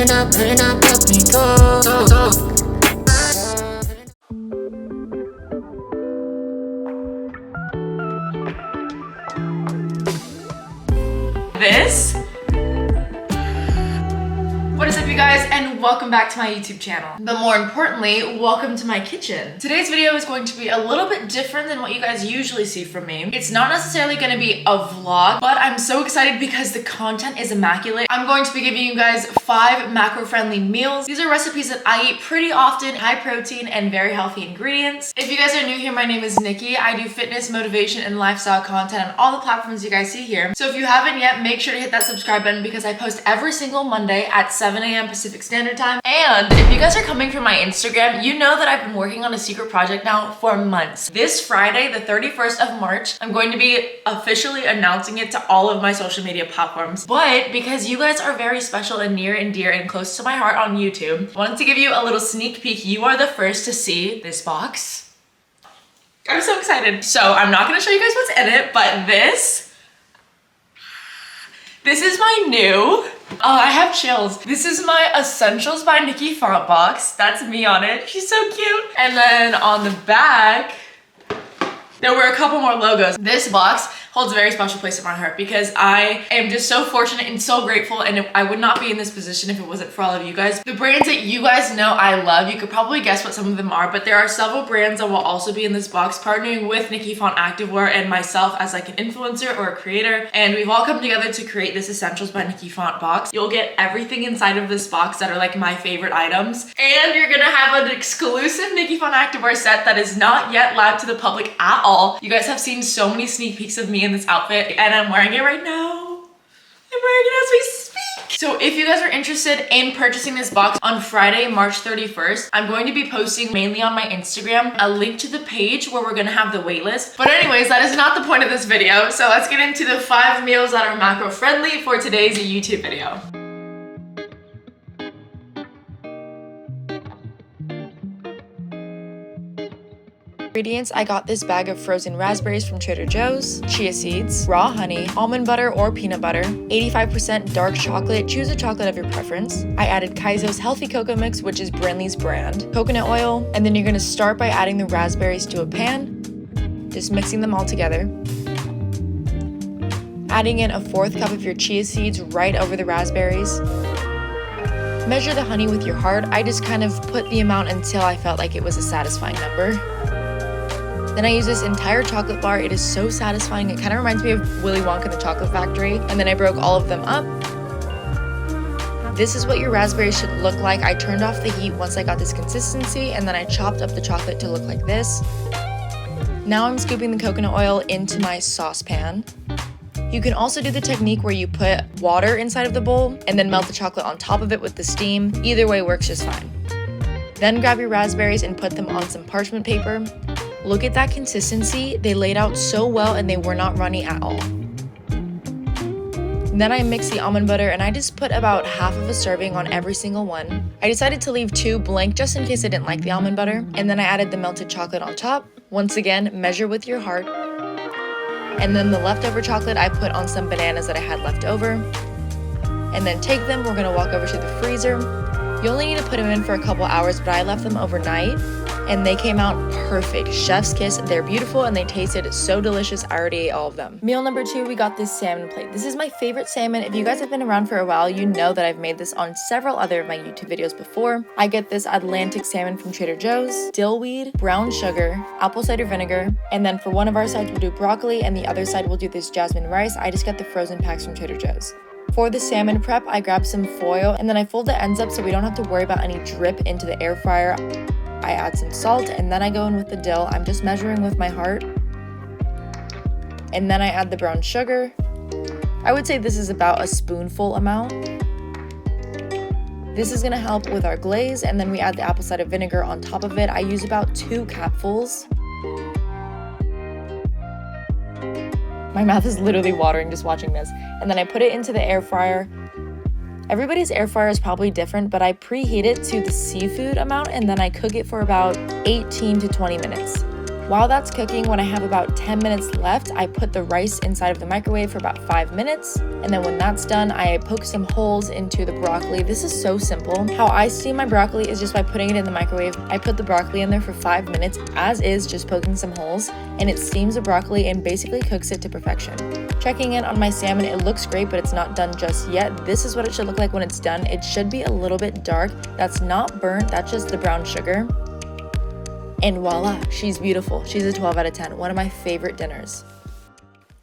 let me go. This. What is up, you guys, and welcome back to my YouTube channel. But more importantly, welcome to my kitchen. Today's video is going to be a little bit different than what you guys usually see from me. It's not necessarily going to be a vlog, but I'm so excited because the content is immaculate. I'm going to be giving you guys 5 macro-friendly meals. These are recipes that I eat pretty often, high protein and very healthy ingredients. If you guys are new here, my name is Nikki. I do fitness, motivation, and lifestyle content on all the platforms you guys see here. So if you haven't yet, make sure to hit that subscribe button because I post every single Monday at 7 a.m. Pacific Standard Time. And if you guys are coming from my Instagram, you know that I've been working on a secret project now for months. This Friday, the 31st of March, I'm going to be officially announcing it to all of my social media platforms. But because you guys are very special and near and dear and close to my heart on YouTube, I wanted to give you a little sneak peek. You are the first to see this box. I'm so excited. So I'm not gonna show you guys what's in it, but this is my new, I have chills. This is my Essentials by Nikki font box. That's me on it. She's so cute. And then on the back, there were a couple more logos. This box holds a very special place in my heart because I am just so fortunate and so grateful, and I would not be in this position if it wasn't for all of you guys. The brands that you guys know I love, you could probably guess what some of them are, but there are several brands that will also be in this box, partnering with Nikki Font Activewear and myself as like an influencer or a creator, and we've all come together to create this Essentials by Nikki Font box. You'll get everything inside of this box that are like my favorite items, and you're gonna have an exclusive Nikki Font Activewear set that is not yet live to the public at all. You guys have seen so many sneak peeks of me in this outfit, and I'm wearing it right now. I'm wearing it as we speak. So if you guys are interested in purchasing this box on Friday, March 31st, I'm going to be posting mainly on my Instagram a link to the page where we're gonna have the wait list. But anyways, that is not the point of this video. So let's get into the 5 meals that are macro friendly for today's YouTube video. Ingredients: I got this bag of frozen raspberries from Trader Joe's, chia seeds, raw honey, almond butter or peanut butter, 85% dark chocolate, choose a chocolate of your preference. I added Kaizo's healthy cocoa mix, which is Brinley's brand, coconut oil, and then you're gonna start by adding the raspberries to a pan, just mixing them all together. Adding in a 1/4 cup of your chia seeds right over the raspberries. Measure the honey with your heart. I just kind of put the amount until I felt like it was a satisfying number. Then I use this entire chocolate bar. It is so satisfying. It kind of reminds me of Willy Wonka and the Chocolate Factory. And then I broke all of them up. This is what your raspberries should look like. I turned off the heat once I got this consistency, and then I chopped up the chocolate to look like this. Now I'm scooping the coconut oil into my saucepan. You can also do the technique where you put water inside of the bowl and then melt the chocolate on top of it with the steam. Either way works just fine. Then grab your raspberries and put them on some parchment paper. Look at that consistency. They laid out so well and they were not runny at all. Then I mix the almond butter and I just put about half of a serving on every single one. I decided to leave 2 blank just in case I didn't like the almond butter. And then I added the melted chocolate on top. Once again, measure with your heart. And then the leftover chocolate I put on some bananas that I had left over. And then take them, we're gonna walk over to the freezer. You only need to put them in for a couple hours, but I left them overnight. And they came out perfect. Chef's kiss. They're beautiful and they tasted so delicious. I already ate all of them. Meal number 2, we got this salmon plate. This is my favorite salmon. If you guys have been around for a while, you know that I've made this on several other of my YouTube videos before. I get this Atlantic salmon from Trader Joe's, dillweed, brown sugar, apple cider vinegar, and then for one of our sides we'll do broccoli and the other side we'll do this jasmine rice. I just get the frozen packs from Trader Joe's. For the salmon prep, I grab some foil and then I fold the ends up so we don't have to worry about any drip into the air fryer. I add some salt and then I go in with the dill. I'm just measuring with my heart. And then I add the brown sugar. I would say this is about a spoonful amount. This is gonna help with our glaze, and then we add the apple cider vinegar on top of it. I use about 2 capfuls. My mouth is literally watering just watching this. And then I put it into the air fryer. Everybody's air fryer is probably different, but I preheat it to the seafood amount and then I cook it for about 18 to 20 minutes. While that's cooking, when I have about 10 minutes left, I put the rice inside of the microwave for about 5 minutes. And then when that's done, I poke some holes into the broccoli. This is so simple. How I steam my broccoli is just by putting it in the microwave. I put the broccoli in there for 5 minutes, as is, just poking some holes, and it steams the broccoli and basically cooks it to perfection. Checking in on my salmon, it looks great, but it's not done just yet. This is what it should look like when it's done. It should be a little bit dark. That's not burnt, that's just the brown sugar. And voila, she's beautiful. She's a 12 out of 10, one of my favorite dinners.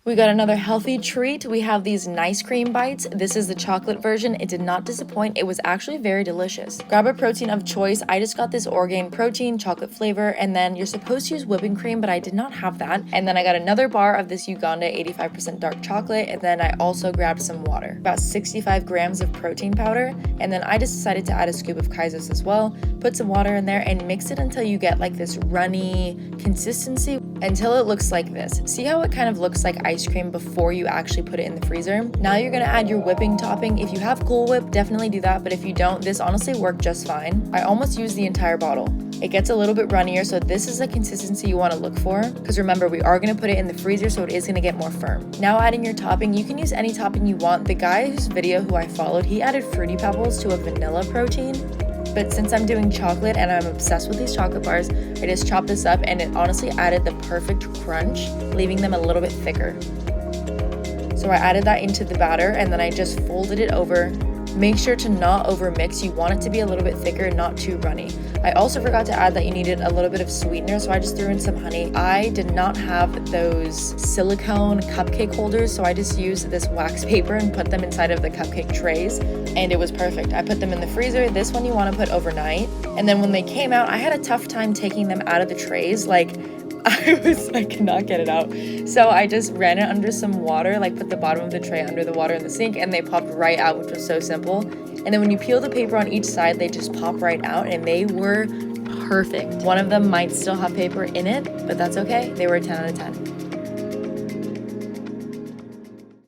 We got another healthy treat. We have these nice cream bites. This is the chocolate version. It did not disappoint. It was actually very delicious. Grab a protein of choice. I just got this Orgain protein, chocolate flavor, and then you're supposed to use whipping cream, but I did not have that. And then I got another bar of this Uganda 85% dark chocolate, and then I also grabbed some water. About 65 grams of protein powder, and then I just decided to add a scoop of Kaisos as well. Put some water in there and mix it until you get like this runny consistency, until it looks like this. See how it kind of looks like ice cream before you actually put it in the freezer? Now you're gonna add your whipping topping. If you have Cool Whip, definitely do that, but if you don't, this honestly worked just fine. I almost used the entire bottle. It gets a little bit runnier, so this is the consistency you want to look for, because remember, we are going to put it in the freezer, so it is going to get more firm. Now adding your topping, you can use any topping you want. The guy whose video who I followed, he added Fruity Pebbles to a vanilla protein. But since I'm doing chocolate and I'm obsessed with these chocolate bars, I just chopped this up and it honestly added the perfect crunch, leaving them a little bit thicker. So I added that into the batter and then I just folded it over. Make sure to not over mix. You want it to be a little bit thicker, not too runny. I also forgot to add that you needed a little bit of sweetener, so I just threw in some honey. I did not have those silicone cupcake holders, so I just used this wax paper and put them inside of the cupcake trays, and it was perfect. I put them in the freezer. This one you want to put overnight. And then when they came out, I had a tough time taking them out of the trays. Like, I cannot get it out. So I just ran it under some water, like put the bottom of the tray under the water in the sink, and they popped right out, which was so simple. And then when you peel the paper on each side, they just pop right out, and they were perfect. One of them might still have paper in it, but that's okay. They were a 10 out of 10.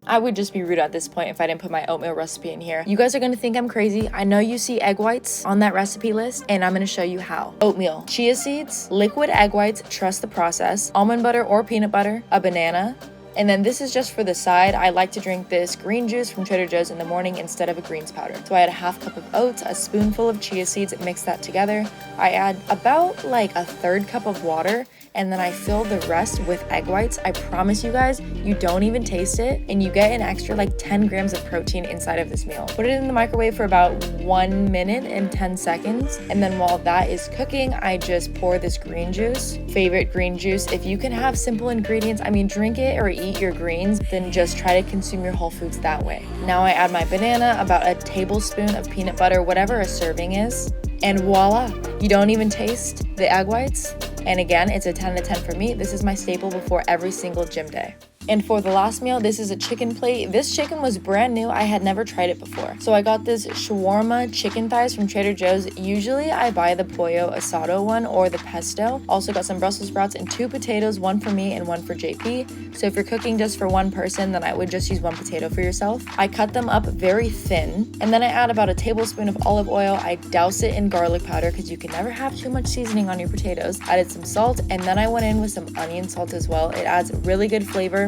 I would just be rude at this point if I didn't put my oatmeal recipe in here. You guys are gonna think I'm crazy. I know you see egg whites on that recipe list, and I'm gonna show you how. Oatmeal, chia seeds, liquid egg whites, trust the process, almond butter or peanut butter, a banana, and then this is just for the side. I like to drink this green juice from Trader Joe's in the morning instead of a greens powder. So I add a half cup of oats, a spoonful of chia seeds, mix that together. I add about like a third cup of water, and then I fill the rest with egg whites. I promise you guys, you don't even taste it, and you get an extra like 10 grams of protein inside of this meal. Put it in the microwave for about 1 minute and 10 seconds, and then while that is cooking, I just pour this green juice. Favorite green juice. If you can have simple ingredients, I mean, drink it or eat your greens, then just try to consume your whole foods that way. Now I add my banana, about a tablespoon of peanut butter, whatever a serving is, and voila, you don't even taste the egg whites. And again, it's a 10 out of 10 for me. This is my staple before every single gym day. And for the last meal, this is a chicken plate. This chicken was brand new. I had never tried it before. So I got this shawarma chicken thighs from Trader Joe's. Usually I buy the pollo asado one or the pesto. Also got some Brussels sprouts and 2 potatoes, one for me and one for JP. So if you're cooking just for one person, then I would just use 1 potato for yourself. I cut them up very thin, and then I add about a tablespoon of olive oil. I douse it in garlic powder because you can never have too much seasoning on your potatoes. Added some salt, and then I went in with some onion salt as well. It adds really good flavor.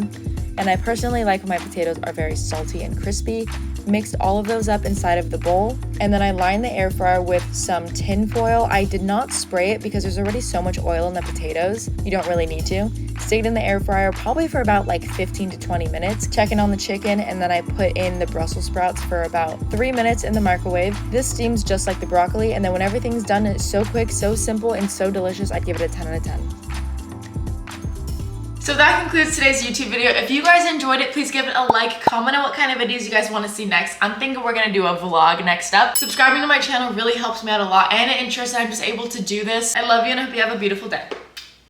And I personally like when my potatoes are very salty and crispy. Mixed all of those up inside of the bowl, and then I lined the air fryer with some tin foil. I did not spray it because there's already so much oil in the potatoes. You don't really need to. Stick it in the air fryer probably for about like 15 to 20 minutes. Checking on the chicken, and then I put in the Brussels sprouts for about 3 minutes in the microwave. This steams just like the broccoli, and then when everything's done, it's so quick, so simple, and so delicious. I'd give it a 10 out of 10. So that concludes today's YouTube video. If you guys enjoyed it, please give it a like, comment on what kind of videos you guys want to see next. I'm thinking we're gonna do a vlog next up. Subscribing to my channel really helps me out a lot, and it ensures that I'm just able to do this. I love you, and I hope you have a beautiful day.